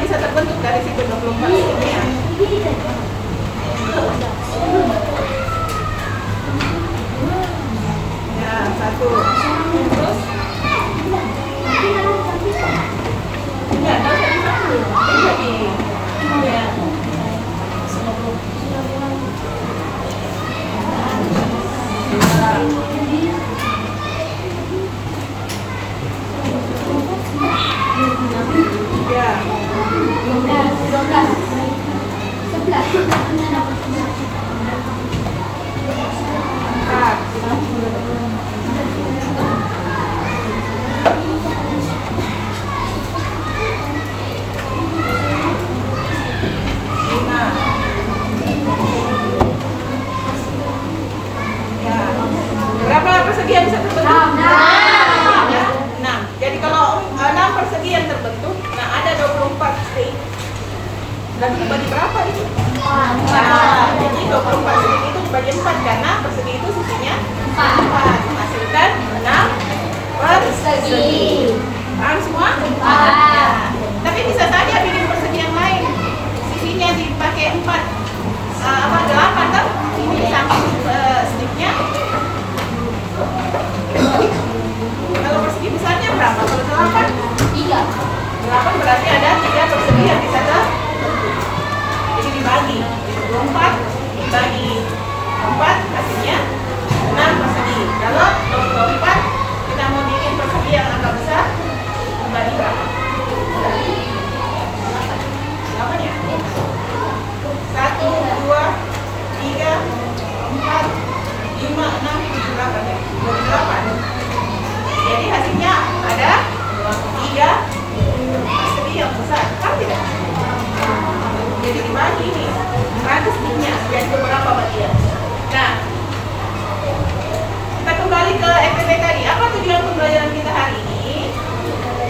bisa terbentuk dari situ 24 segitiga. Ya, satu. Terus enggak, enggak usah disambung. Jadi ya. Berapa persegi yang bisa terbentuk? 6. Jadi kalau 6 persegi yang terbentuk, nah ada 24 stik. Berarti dibagi berapa itu? 4. Jadi 24 stik itu dibagi 4 karena persegi itu sisinya 4. Menghasilkan 6 persegi. Paham semua? Ya. Tapi bisa saja bikin persegi yang lain. Sisinya dipakai 8 kan? Ini samping stiknya. Kalau persegi besarnya berapa? Kalau 8? 3. 8 berarti ada 3 persegi yang bisa terbentuk. Jadi dibagi 24 dibagi 4 hasilnya 6 persegi. Kalau 24 kita mau bikin persegi yang agak besar, dibagi berapa? 8 ya? 1, 2, 3, 4, 5, 6, 7, 8 ya? 28. Jadi hasilnya ada 3 persegi yang besar, kan tidak? Jadi dibagi ini 100 stiknya jadi beberapa bagian. Nah, kita kembali ke FPP tadi. Apa tujuan pembelajaran kita hari ini?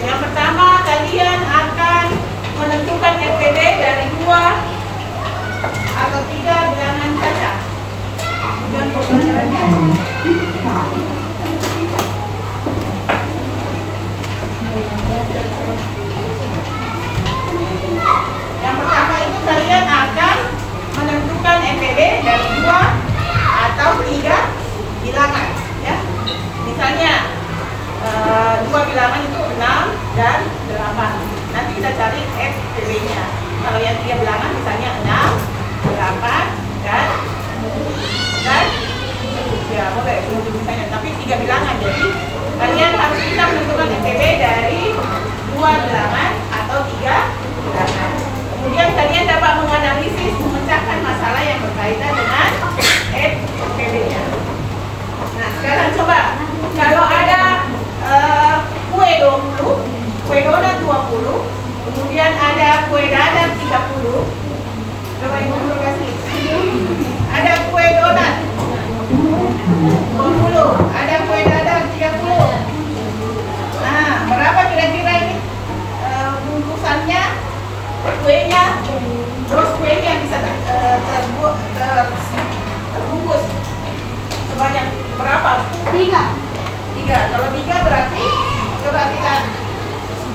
Yang pertama, kalian akan menentukan FPP dari 2 atau 3 bilangan kaca. Tujuan pembelajarannya yang pertama itu kalian akan menentukan FPP dari 2 atau 3 bilangan ya. Misalnya 2 bilangan itu 6 dan 8. Nanti kita cari FPP-nya. Kalau yang 3 bilangan misalnya 6, 8 dan ya boleh misalnya, tapi 3 bilangan. Jadi kalian harus bisa menentukan FPP dari 2 bilangan atau 3 bilangan. Kemudian kalian dapat menganalisis, memecahkan masalah yang berkaitan dengan FPP-nya. Nah, sekarang coba kalau ada kue 20, kue donat 20, kemudian ada kue dadar 30. Coba ibu guru kasih. Ada kue donat 20, ada kue dadar 30. Nah, berapa kira-kira ini bungkusannya, kuenya, terus kuenya yang bisa terbungkus sebanyak berapa? 3. Kalau 3 berarti coba kita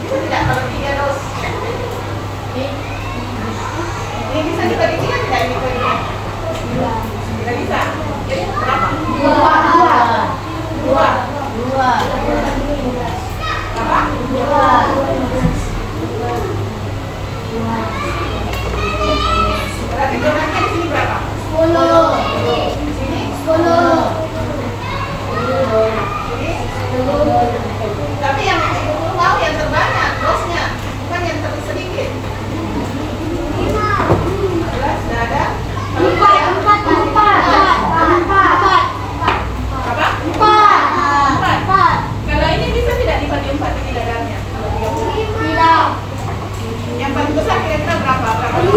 tidak, kalau 3 terus ini bisa dibagi 3 tidak ini kuenya? Tidak bisa. Jadi berapa? 2. Berapa? 2. Berarti donatnya di sini berapa? 10. Di sini 10. Tapi yang ibu tahu yang terbanyak dosnya, bukan yang tersedikit. 11 sudah ada. 4. Kalau ini bisa tidak dibagi 4 ini dadarnya? Tidak. Yang paling besar kira-kira berapa? 6.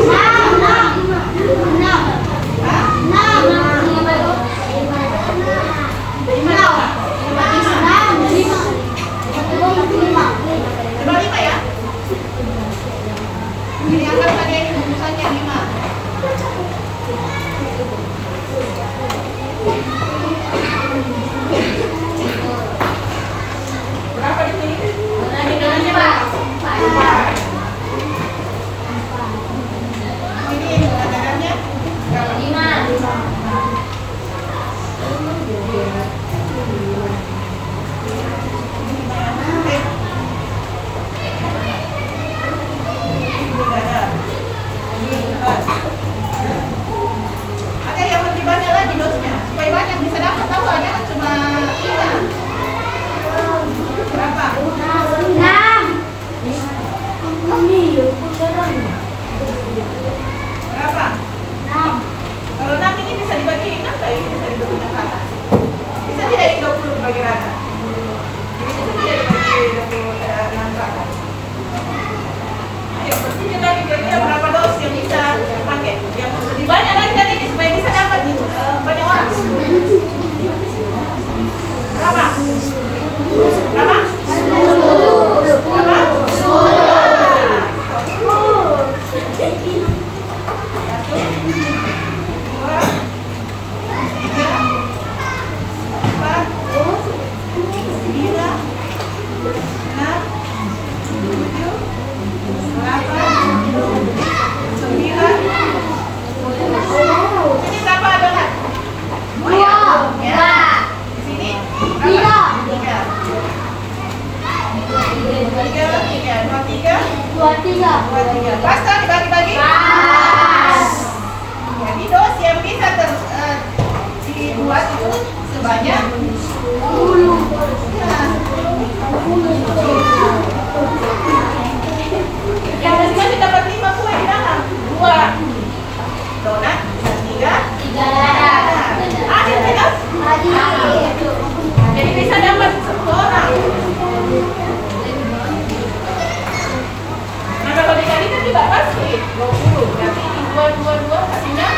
hasilnya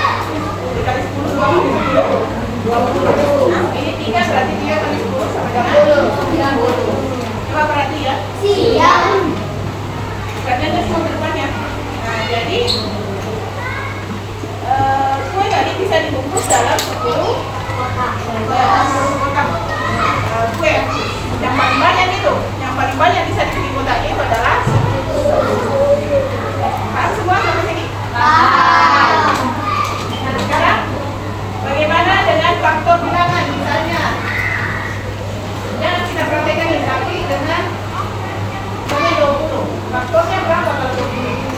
dikali 10, 20. Nah, ini 3 berarti 3 kali 10 sama dengan 90. Coba perhati ya. Siap. Karena semua ke depannya. Nah, jadi kue tadi bisa dibungkus dalam 10 kotak kue. Yang paling banyak itu, yang paling banyak bisa dibikin kotaknya itu adalah 10. Paham semua sampai sini? Nah, sekarang bagaimana dengan faktor bilangan misalnya? Jangan kita praktekkan ini, tapi dengan 20. Faktornya berapa kalau 20?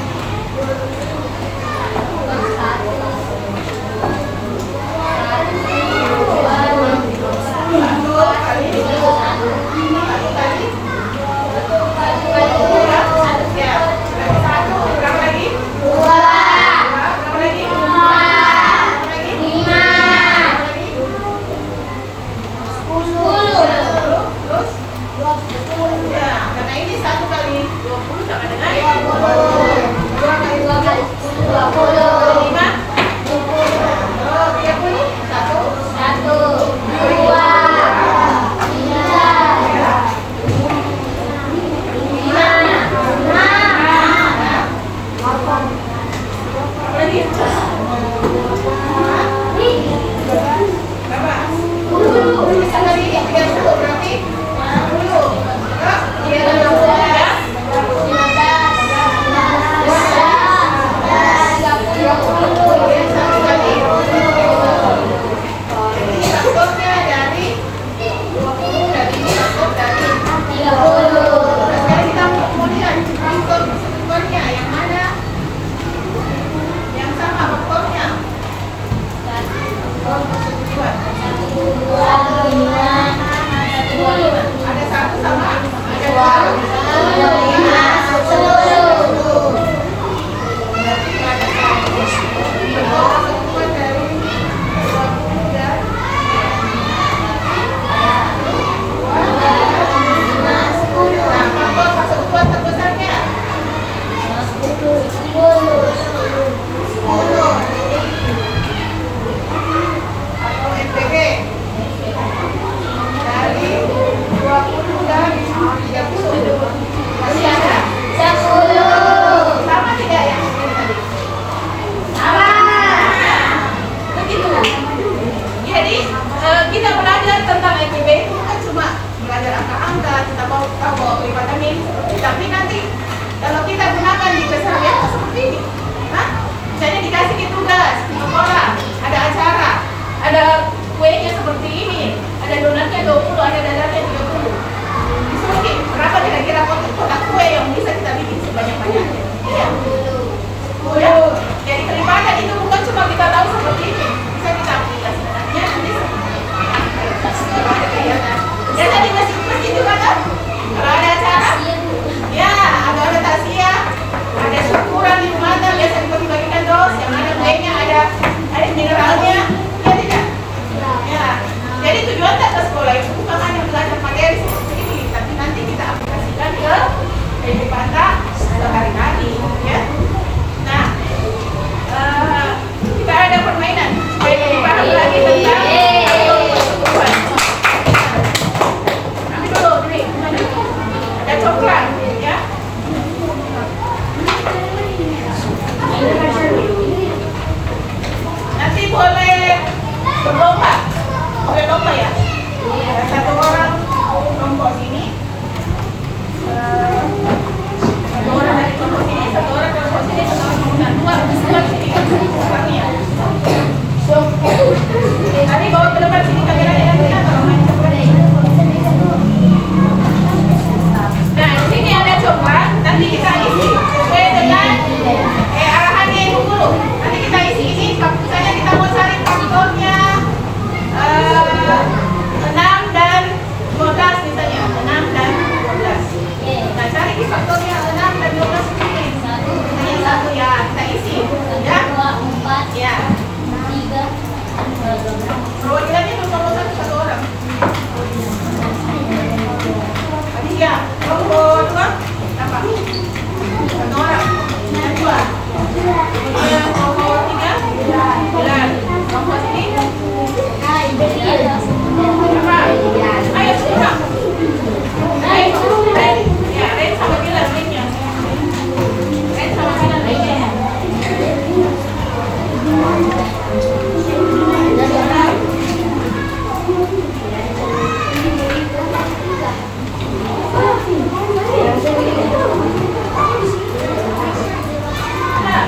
Kita ada permainan.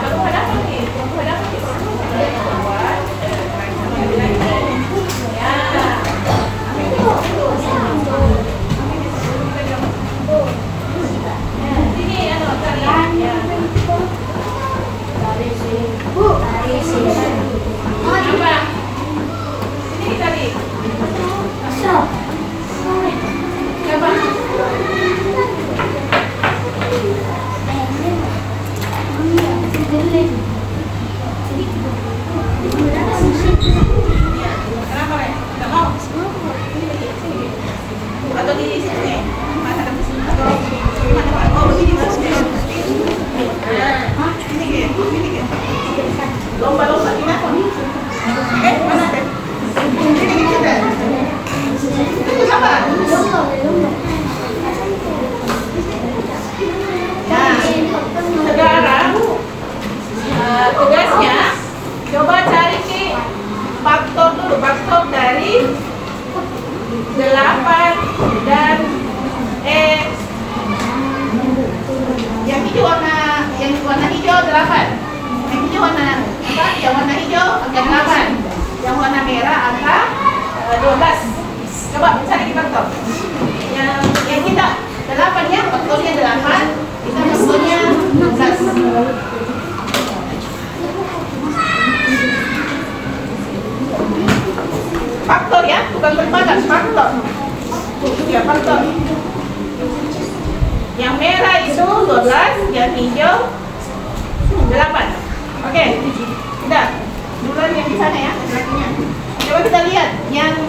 baru hadapan nih. Baru hadapan nih. Atau di sini, mana di sini? Mana Pak? Oh, begini maksudnya. Ini. Lomba-lomba kita. Mana deh? Ini kita. Itu siapa? Nah, sekarang tugasnya coba cari nih faktor dulu, faktor dari 8 dan yang hijau warna hijau 8, yang hijau warna apa? Yang warna hijau angka 8, yang warna merah angka 12. Coba cari faktor. Yang kita 8 nya faktornya 8, kita faktornya 12. Faktor ya, bukan berbatas, faktor. Ya, faktor. Yang merah itu 12, yang hijau 8. Oke, udah. Duluan yang di sana ya, laki-lakinya. Coba kita lihat yang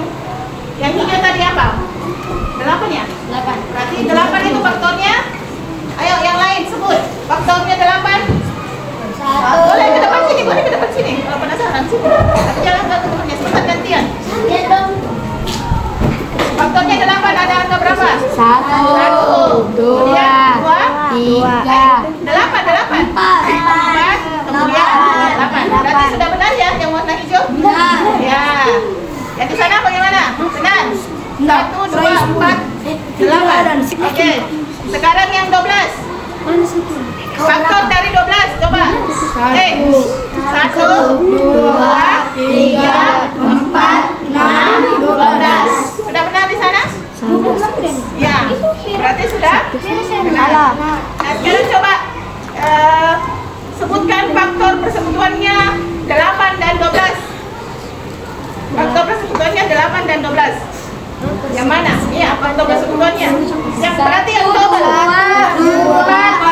hijau tadi apa? 8 ya? 8. Berarti 8 itu faktornya. Ayo yang lain sebut. Faktornya 8. Boleh ke depan sini, boleh ke depan sini. Kalau penasaran sini. Tapi jangan ke temannya, sebentar gantian. Iya dong. Faktornya 8 ada angka berapa? 1, 2, 3, 8, 4, kemudian 8. Berarti sudah benar ya yang warna hijau? Benar. Ya. Yang di sana bagaimana? Benar. 1, 2, 4, 8. Oke. Sekarang yang 12. Faktor dari 12, coba. 1, 2, 3, 4, 6, 12. Sudah benar di sana? Ya, berarti sudah benar. Nah, sekarang coba sebutkan faktor persekutuannya 8 dan 12. Faktor persekutuannya 8 dan 12. Yang mana? Iya, faktor persekutuannya. Yang berarti yang double. 1,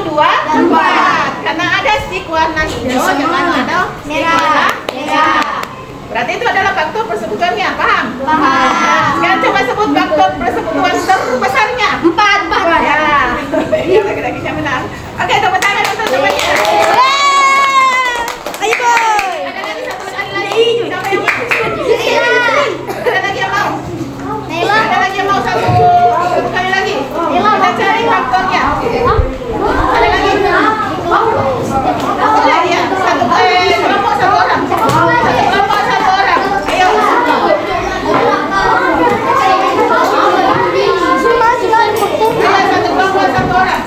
2, 4. Karena ada stick warna hijau, jangan ada stick warna merah. Berarti itu adalah faktor persekutuannya, paham? Paham. Sekarang coba sebut faktor persekutuan terbesarnya. 4. Ya. Iya, lagi-lagi benar. Oke, tepuk tangan untuk temannya. Ayo boy. Ada lagi satu lagi. Siapa yang mau? Ada lagi yang mau? Ada lagi yang mau satu kali lagi? Kita cari faktornya. Ada lagi? Boleh ya? Kelompok satu orang. Kelompok satu orang. Ayo. Ayo satu kelompok satu orang.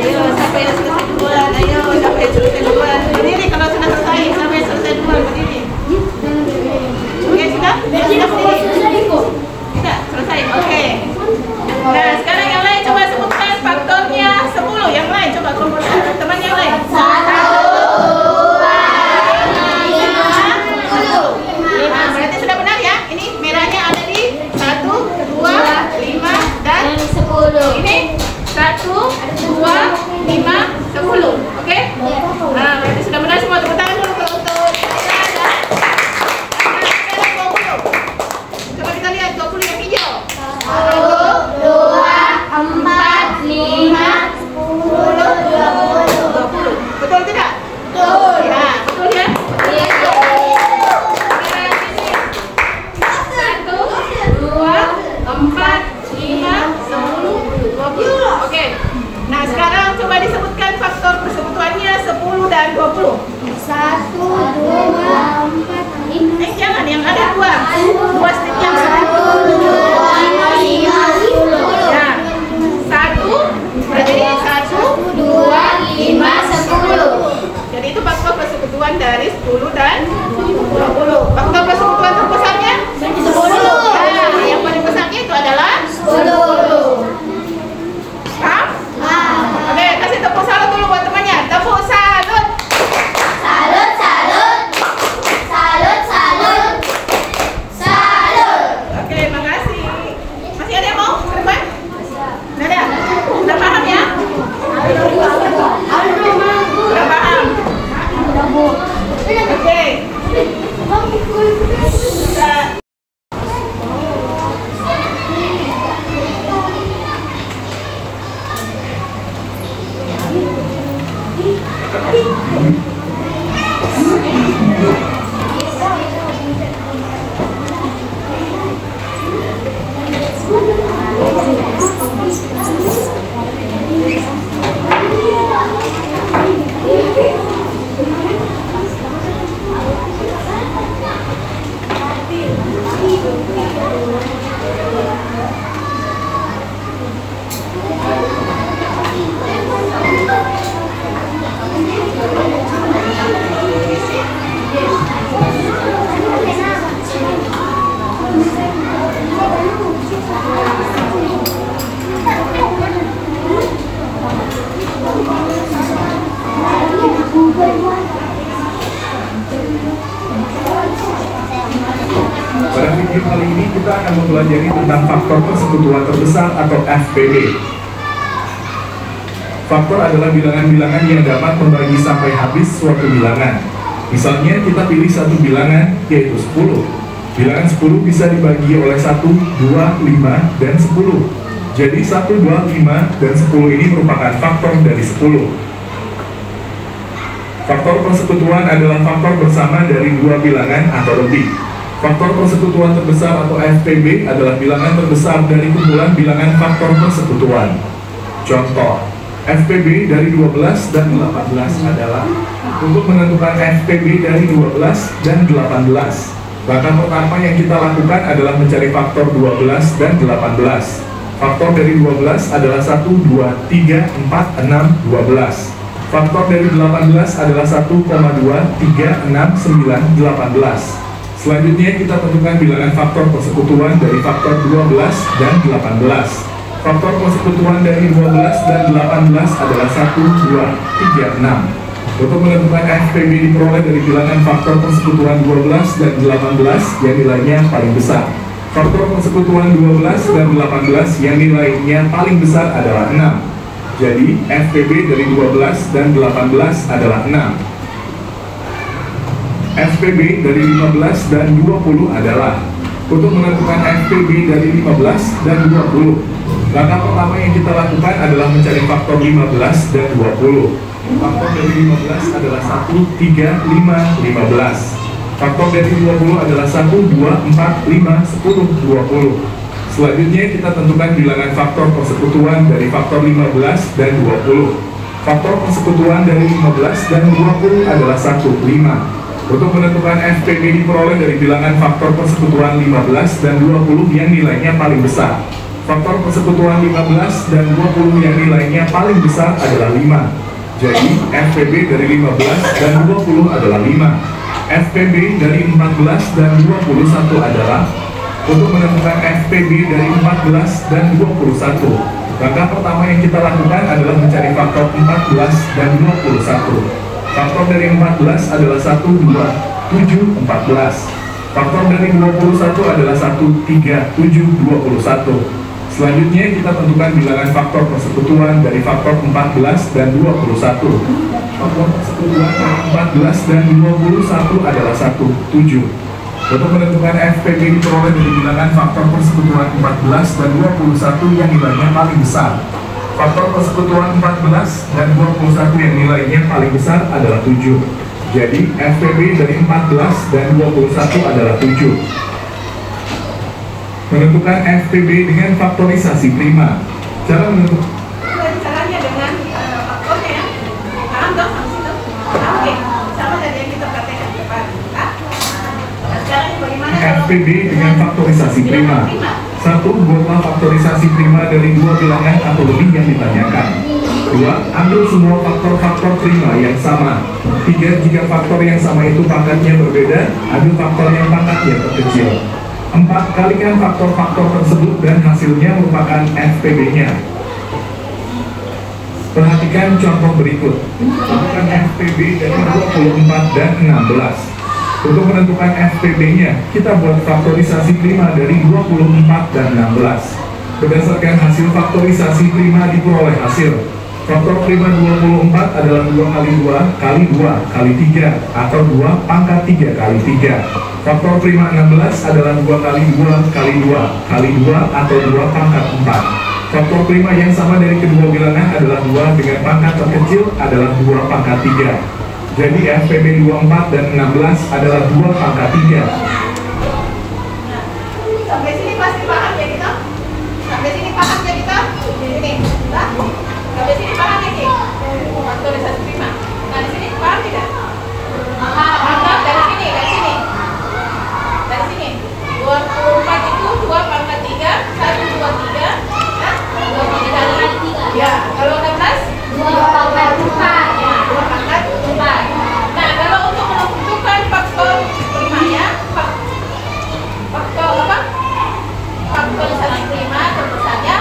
Ayo, siapa yang selesai duluan? Ayo, siapa yang selesai duluan? Berdiri kalau sudah selesai. Siapa yang selesai duluan? Berdiri. Oke, sudah? Sudah berdiri? Sudah, selesai. Oke. Nah, sekarang yang lain coba sebutkan faktornya 10. Yang lain coba kumpul teman yang lain. 1, 2, 5. Berarti sudah benar ya? Ini merahnya ada di 1, 2, 5 dan 10. Ini 1, 2, 5, 10. Oke? Nah, berarti sudah benar semua. Tepuk tangan dulu untuk saya dan sekarang 20. Coba kita lihat 20 yang hijau. 1, 2, 4, 5, 10, 20. Betul tidak? Betul. Ya, betul ya? Iya. 1, 2, 4, 5, 10, 20. Oke. Nah, sekarang coba disebutkan faktor persekutuannya 10 dan 20. 1, 2, 4, 5. Jangan, yang ada dua stick yang 1, 2, 5, 10. Ya. 1, berarti 1, 2, 5, 10. Jadi itu faktor persekutuan dari 10 dan 20. Faktor persekutuan terbesarnya 10. Nah, yang paling besarnya itu adalah 10. Paham? Oke, kasih tepuk salut dulu buat temannya. Tepuk salut. Salut, salut. Salut, salut. Salut. Oke, makasih. Masih ada yang mau ke depan? Nggak ada? Udah paham ya? Udah paham? Oke. Udah. Pada video kali ini kita akan mempelajari tentang faktor persekutuan terbesar atau FPB. Faktor adalah bilangan-bilangan yang dapat membagi sampai habis suatu bilangan. Misalnya kita pilih satu bilangan yaitu 10. Bilangan 10 bisa dibagi oleh 1, 2, 5, dan 10. Jadi 1, 2, 5, dan 10 ini merupakan faktor dari 10. Faktor persekutuan adalah faktor bersama dari dua bilangan atau lebih. Faktor persekutuan terbesar atau FPB adalah bilangan terbesar dari kumpulan bilangan faktor persekutuan. Contoh, FPB dari 12 dan 18 adalah untuk menentukan FPB dari 12 dan 18. Langkah pertama yang kita lakukan adalah mencari faktor 12 dan 18. Faktor dari 12 adalah 1, 2, 3, 4, 6, 12. Faktor dari 18 adalah 1,2, 3, 6, 9, 18. Selanjutnya kita tentukan bilangan faktor persekutuan dari faktor 12 dan 18. Faktor persekutuan dari 12 dan 18 adalah 1, 2, 3, 6. Untuk menentukan FPB diperoleh dari bilangan faktor persekutuan 12 dan 18 yang nilainya paling besar. Faktor persekutuan 12 dan 18 yang nilainya paling besar adalah 6. Jadi FPB dari 12 dan 18 adalah 6. FPB dari 15 dan 20 adalah untuk menentukan FPB dari 15 dan 20. Langkah pertama yang kita lakukan adalah mencari faktor 15 dan 20. Faktor dari 15 adalah 1, 3, 5, 15. Faktor dari 20 adalah 1, 2, 4, 5, 10, 20. Selanjutnya kita tentukan bilangan faktor persekutuan dari faktor 15 dan 20. Faktor persekutuan dari 15 dan 20 adalah 1, 5. Untuk menentukan FPB diperoleh dari bilangan faktor persekutuan 15 dan 20 yang nilainya paling besar. Faktor persekutuan 15 dan 20 yang nilainya paling besar adalah 5. Jadi, FPB dari 15 dan 20 adalah 5. FPB dari 14 dan 21 adalah. Untuk menentukan FPB dari 14 dan 21, langkah pertama yang kita lakukan adalah mencari faktor 14 dan 21. Faktor dari 14 adalah 1, 2, 7, 14. Faktor dari 21 adalah 1, 3, 7, 21. Selanjutnya kita tentukan bilangan faktor persekutuan dari faktor 14 dan 21. Faktor persekutuan dari 14 dan 21 adalah 1, 7. Untuk menentukan FPB diperoleh dari bilangan faktor persekutuan 14 dan 21 yang nilainya paling besar. Faktor persekutuan 14 dan 21 yang nilainya paling besar adalah 7. Jadi FPB dari 14 dan 21 adalah 7. Menentukan FPB dengan faktorisasi prima. Cara menentukan Caranya dengan faktornya ya. Paham dong sampai situ? Oke, sama dari yang kita praktekkan depan. Sekarang bagaimana kalau FPB dengan faktorisasi prima. 1. Buatlah faktorisasi prima dari dua bilangan atau lebih yang ditanyakan. 2. Ambil semua faktor-faktor prima yang sama. 3. Jika faktor yang sama itu pangkatnya berbeda, ambil faktor yang pangkatnya terkecil. 4. Kalikan faktor-faktor tersebut dan hasilnya merupakan FPB-nya. Perhatikan contoh berikut. Tentukan FPB dari 24 dan 16. Untuk menentukan FPB-nya, kita buat faktorisasi prima dari 24 dan 16. Berdasarkan hasil faktorisasi prima diperoleh hasil. Faktor prima 24 adalah 2 kali 2 kali 2 kali 3 atau 2 pangkat 3 kali 3. Faktor prima 16 adalah 2 kali 2 kali 2 kali 2 atau 2 pangkat 4. Faktor prima yang sama dari kedua bilangan adalah 2 dengan pangkat terkecil adalah 2 pangkat 3. Jadi FPB 24 dan 16 adalah 2 pangkat 3. sampai sini pasti paham ya kita? Sampai sini paham ya kita? Ini, nah, sampai sini paham ya kita? Faktorisasi prima. Nah di sini paham tidak? Paham dari sini, dari sini, dari sini. 24 itu 2 pangkat 3, 1, 2, 3, nah, 2 pangkat 3. Ya, kalau 16 2 pangkat 4. ya, 2 pangkat 4. Nah, kalau untuk menentukan faktor primanya, faktor apa? Faktorisasi prima terbesarnya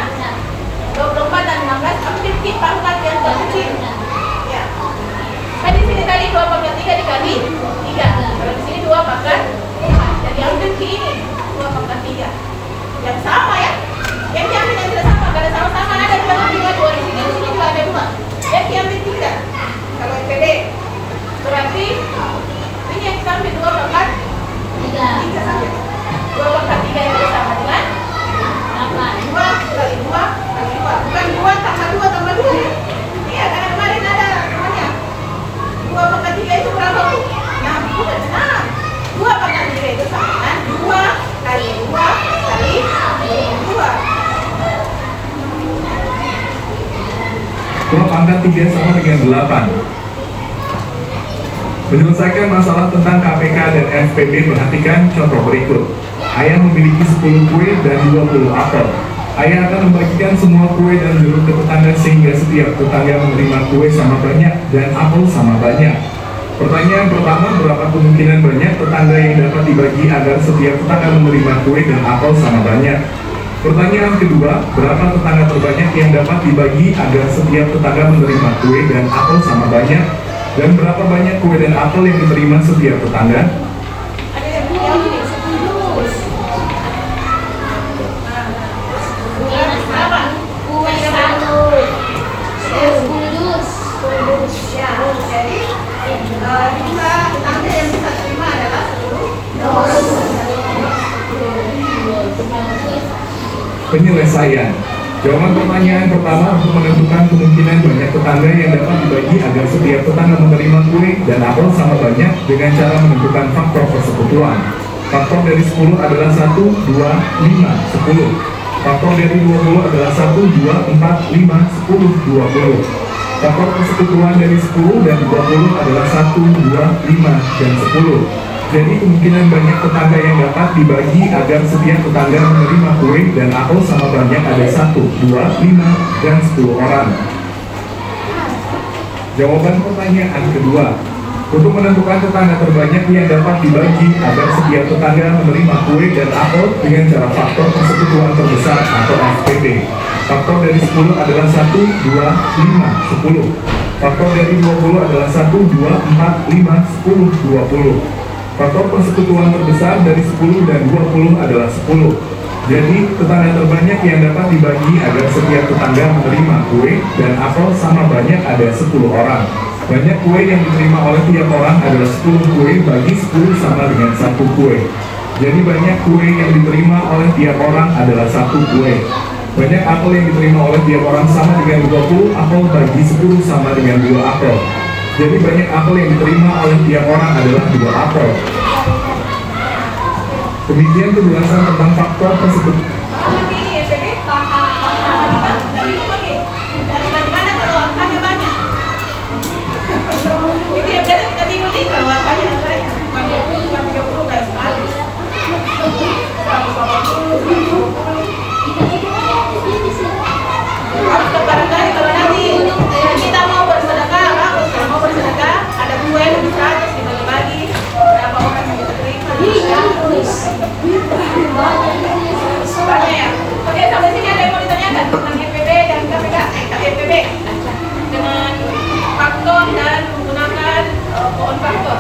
24 dan 16 ambil di pangkat yang terkecil. Ya. Kan di sini tadi 2 pangkat 3 dikali 3. Kalau di sini 2 pangkat 4. Jadi ambil di ini 2 pangkat 3. Yang sama ya. Yang diambil yang tidak sama karena sama-sama ada juga 2 di sini juga ada 2. Yang diambil 3. Kalau FPB berarti ini yang kita ambil 2 pangkat 3 saja. 2 pangkat 3 itu sama dengan 2 kali 2 kali 2. Bukan 2 tambah 2 tambah 2 ya. Iya, karena kemarin ada namanya 2 pangkat 3 itu berapa? Nah, bukan. Nah, 2 pangkat 3 itu sama dengan 2 kali 2 kali 2. 2 pangkat 3 sama dengan 8. Menyelesaikan masalah tentang KPK dan FPB, perhatikan contoh berikut. Ayah memiliki 10 kue dan 20 apel. Ayah akan membagikan semua kue dan jeruk ke tetangga sehingga setiap tetangga menerima kue sama banyak dan apel sama banyak. Pertanyaan pertama, berapa kemungkinan banyak tetangga yang dapat dibagi agar setiap tetangga menerima kue dan apel sama banyak? Pertanyaan kedua, berapa tetangga terbanyak yang dapat dibagi agar setiap tetangga menerima kue dan apel sama banyak? Dan berapa banyak kue dan apel yang diterima setiap tetangga? Ada yang jawab ini 10. Berapa? Kue 1. Ya, jadi jumlah tetangga yang bisa terima adalah 10. Penyelesaian. Jawaban pertanyaan pertama untuk menentukan kemungkinan banyak tetangga yang dapat dibagi agar setiap tetangga menerima kue dan apel sama banyak dengan cara menentukan faktor persekutuan. Faktor dari 10 adalah 1, 2, 5, 10. Faktor dari 20 adalah 1, 2, 4, 5, 10, 20. Faktor persekutuan dari 10 dan 20 adalah 1, 2, 5, dan 10. Jadi kemungkinan banyak tetangga yang dapat dibagi agar setiap tetangga menerima kue dan apel sama banyak ada 1, 2, 5, dan 10 orang. Jawaban pertanyaan kedua. Untuk menentukan tetangga terbanyak yang dapat dibagi agar setiap tetangga menerima kue dan apel dengan cara faktor persekutuan terbesar atau FPB. Faktor dari 10 adalah 1, 2, 5, 10. Faktor dari 20 adalah 1, 2, 4, 5, 10, 20. Faktor persekutuan terbesar dari 10 dan 20 adalah 10. Jadi, tetangga terbanyak yang dapat dibagi agar setiap tetangga menerima kue dan apel sama banyak ada 10 orang. Banyak kue yang diterima oleh tiap orang adalah 10 kue bagi 10 sama dengan 1 kue. Jadi banyak kue yang diterima oleh tiap orang adalah 1 kue. Banyak apel yang diterima oleh tiap orang sama dengan 20 apel bagi 10 sama dengan 2 apel. Jadi banyak apel yang diterima oleh tiap orang adalah 2 apel. Demikian penjelasan tentang faktor tersebut. Oke, sampai sini ada yang mau ditanyakan tentang FPB dan FPB dengan faktor dan menggunakan pohon faktor.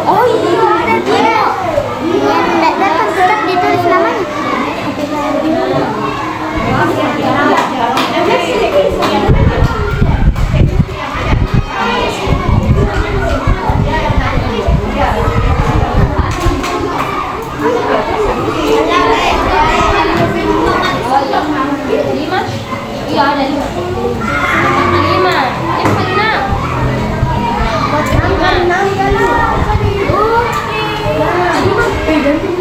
Oh iya, ada dia. Tidak datang surat ditulis namanya. Iya ada 5. 5. Tiga.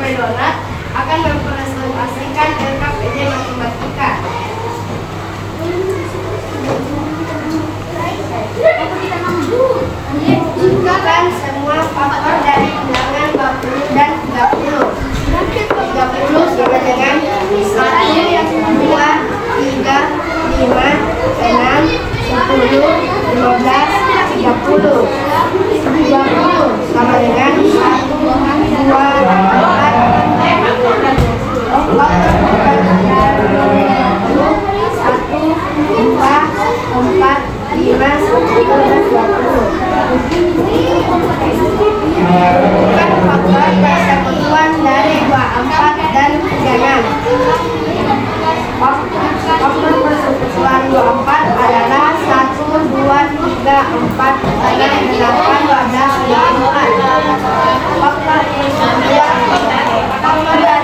sampai donat akan mempresentasikan LKPD matematika. Bukan semua faktor dari bilangan 20 dan 30. 30 sama dengan 1, 2, 3, 5, 6, 10, 15, 30. 20 sama dengan 1, 2, 4, 5, 10, 20. Bukan faktor persekutuan dari 24 dan 36. Faktor persekutuan 24 adalah 1, 2, 3, 4, 6, 8, 12, 24. Faktor persekutuan dari 36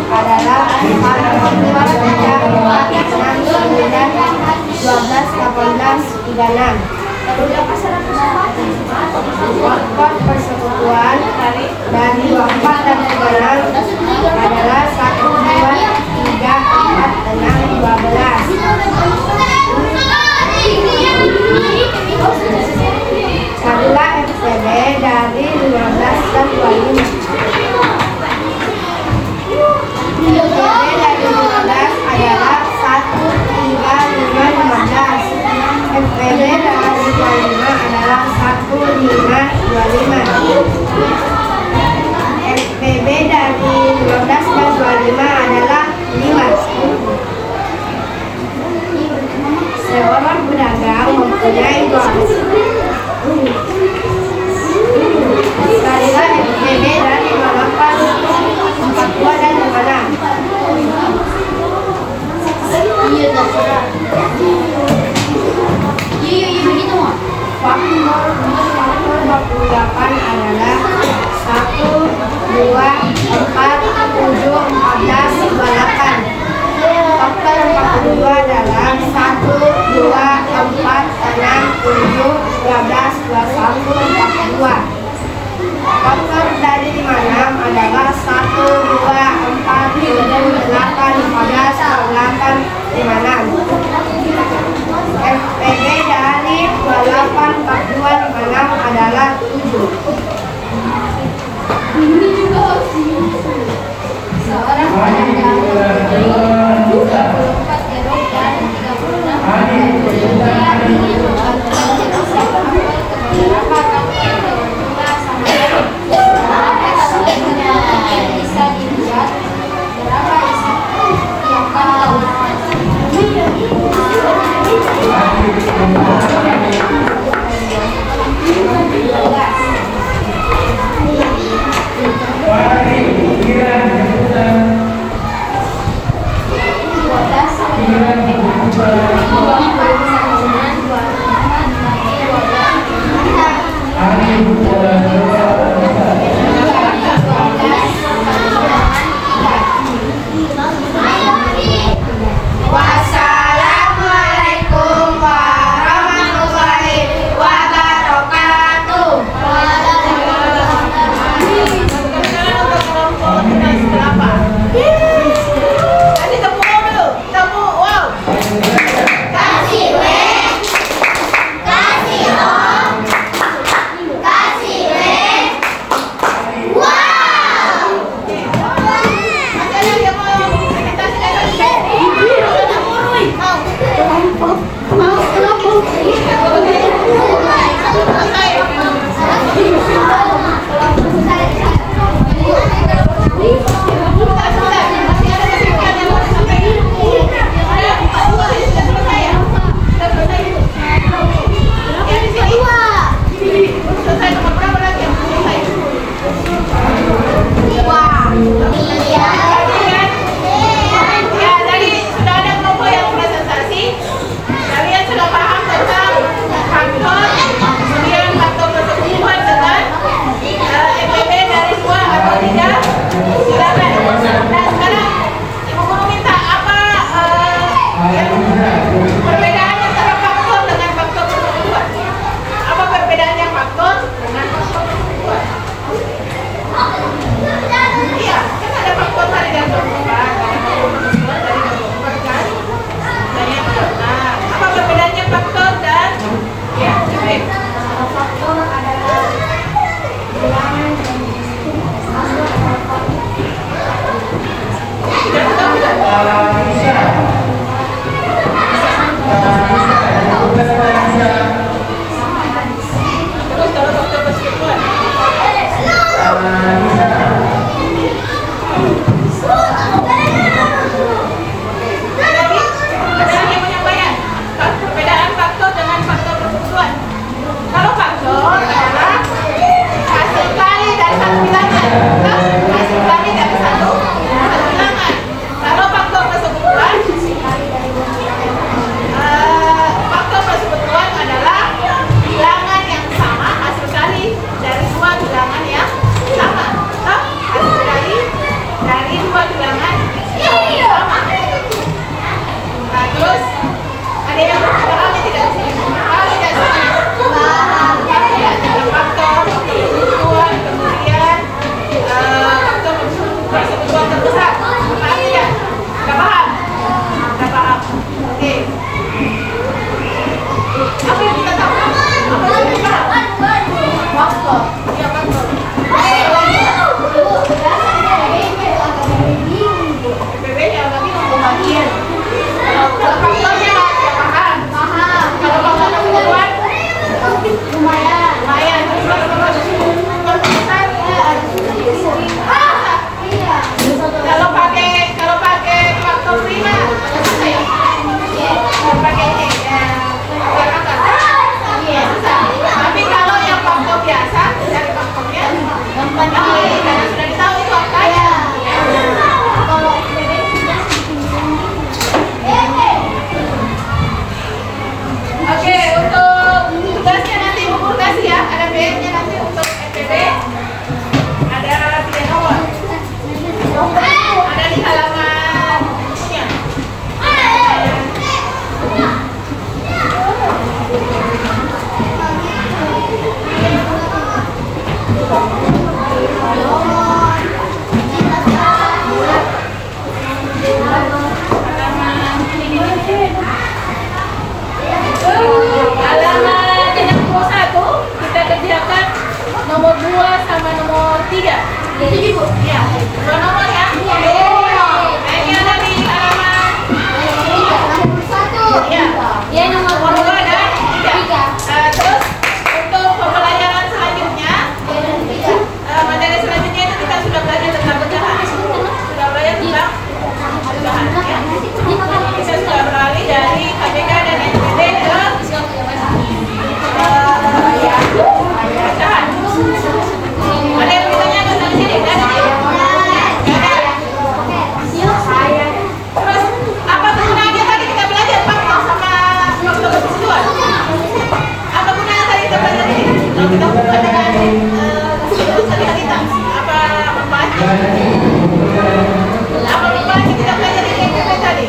adalah 4, 2, 3, 4, 6, 9, 12, 18, 36. Faktor persekutuan dari 24 dan 36 adalah 1, 2, 3, 4, 6, 12. Carilah FPB dari 15 dan 25. FPB dari 15 adalah 1, 3, 5, 15. FPB dari 25 adalah 1, 5, 25. FPB dari 15 dan 25 adalah 5. Seorang pedagang mempunyai 2. Carilah FPB dari 28, 42 dan 56. Faktor 28 adalah 1, 2, 4, 7, 14, 28. Faktor 42 adalah 1, 2, 4, 6, 7, 12, 21, 42. Faktor dari 56 adalah 1, 2, 4, 7, 8, 14, 28, 56. FPB dari 28, 42, 56 adalah 7. Seorang pedagang mempunyai 24 jeruk dan 36 bisa dibuat berapa isi yang tahu. kita hubungkan dengan kehidupan sehari-hari, apa manfaatnya? Apa manfaatnya kita pelajari TPP tadi?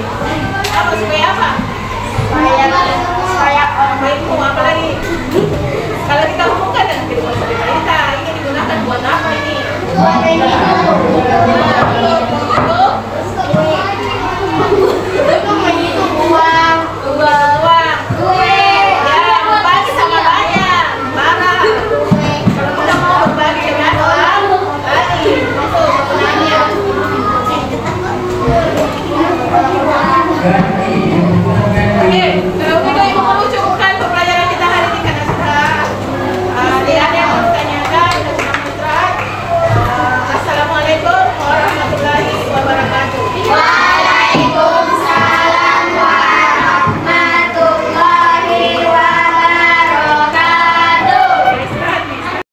Apa supaya apa? Supaya ilmu, apa lagi? Kalau kita hubungkan dengan kehidupan sehari-hari, kita ini digunakan buat apa ini? Buat hidup.